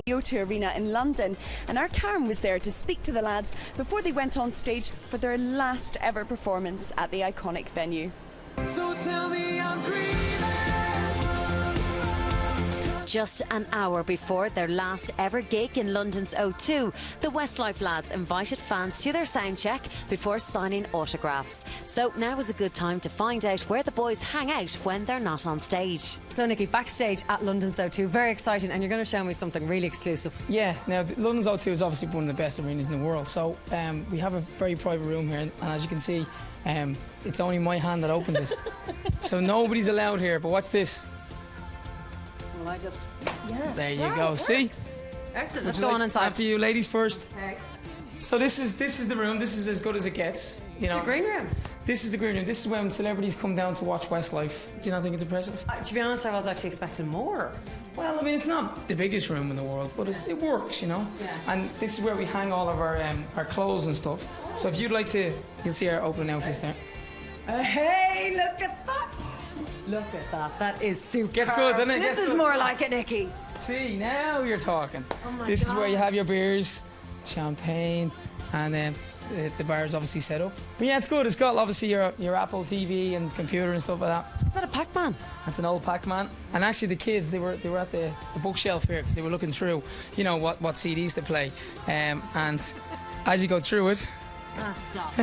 the O2 Arena in London, and our Karen was there to speak to the lads before they went on stage for their last ever performance at the iconic venue. So tell me I'm dreaming. Just an hour before their last ever gig in London's O2, the Westlife lads invited fans to their soundcheck before signing autographs. So now is a good time to find out where the boys hang out when they're not on stage. So Nicky, backstage at London's O2, very exciting, and you're going to show me something really exclusive. Yeah, now London's O2 is obviously one of the best arenas in the world, so we have a very private room here, and as you can see, it's only my hand that opens it. So nobody's allowed here, but watch this. Well, There you go. See? Excellent. Let's go on inside. After you, ladies first. Okay. So this is the room. This is as good as it gets. You know. It's a green room. This is the green room. This is when celebrities come down to watch Westlife. Do you not think it's impressive? To be honest, I was actually expecting more. Well, I mean, it's not the biggest room in the world, but it works, you know. Yeah. And this is where we hang all of our clothes and stuff. So if you'd like to, you'll see our opening outfits there. Hey, look at that. Look at that. That is super. Gets good, doesn't it? This is more like it, Nicky. See, now you're talking. Oh my This is where you God. have your beers, champagne, and then the bar's obviously set up. But yeah, it's good. It's got obviously your Apple TV and computer and stuff like that. Is that a Pac-Man? That's an old Pac-Man. And actually the kids, they were at the bookshelf here because they were looking through, you know, what CDs to play. And as you go through it, Ah, stop.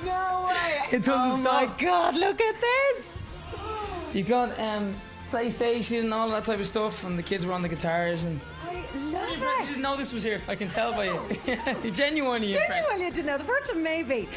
No way. it doesn't stop. Oh my God, look at this. You got PlayStation, all that type of stuff, and the kids were on the guitars. And I you love didn't know this was here. I can tell by you. You're genuinely impressed. Genuinely didn't know. The first one, maybe.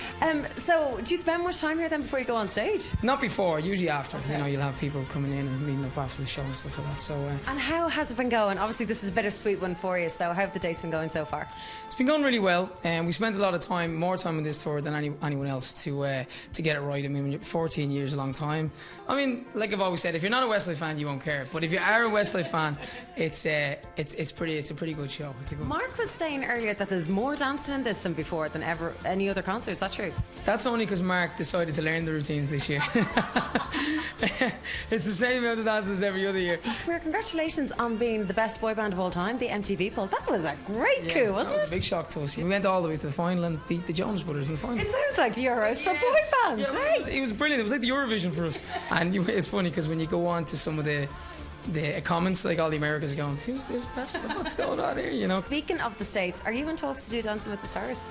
So, do you spend much time here then before you go on stage? Not before, usually after. You know, you'll have people coming in and meeting up after the show and stuff like that. So And how has it been going? Obviously, this is a bittersweet one for you. So, how have the dates been going so far? it's been going really well, and we spent a lot of time, more time on this tour than anyone else to get it right. I mean, 14 years is a long time. I mean, like I've always said, if you're not a Westlife fan, you won't care. But if you are a Westlife fan, it's a pretty good show. It's a good. Mark was saying earlier that there's more dancing in this than before than ever any other concert. Is that true? That's only because Mark decided to learn the routines this year. It's the same amount of dances as every other year. Well, congratulations on being the best boy band of all time, the MTV poll. That was a great coup, wasn't That was a it? big shock to us. We went all the way to the final and beat the Jonas Brothers in the final. It sounds like the Euros for boy bands, Yeah, eh? it was brilliant. It was like the Eurovision for us. And it's funny because when you go on to some of the comments, like all the Americans are going, who's this best? What's going on here? You know. Speaking of the States, are you in talks to do Dancing with the Stars?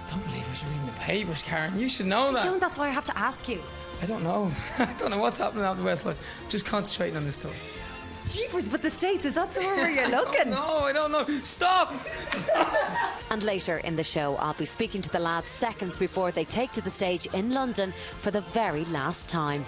Don't believe I should read the papers, Karen. You should know that. Don't, that's why I have to ask you. I don't know. I don't know what's happening out the Westlife. Just concentrating on this tour. Jeepers, but the States, is that somewhere where you're looking? No, I don't know. Stop! And later in the show, I'll be speaking to the lads seconds before they take to the stage in London for the very last time.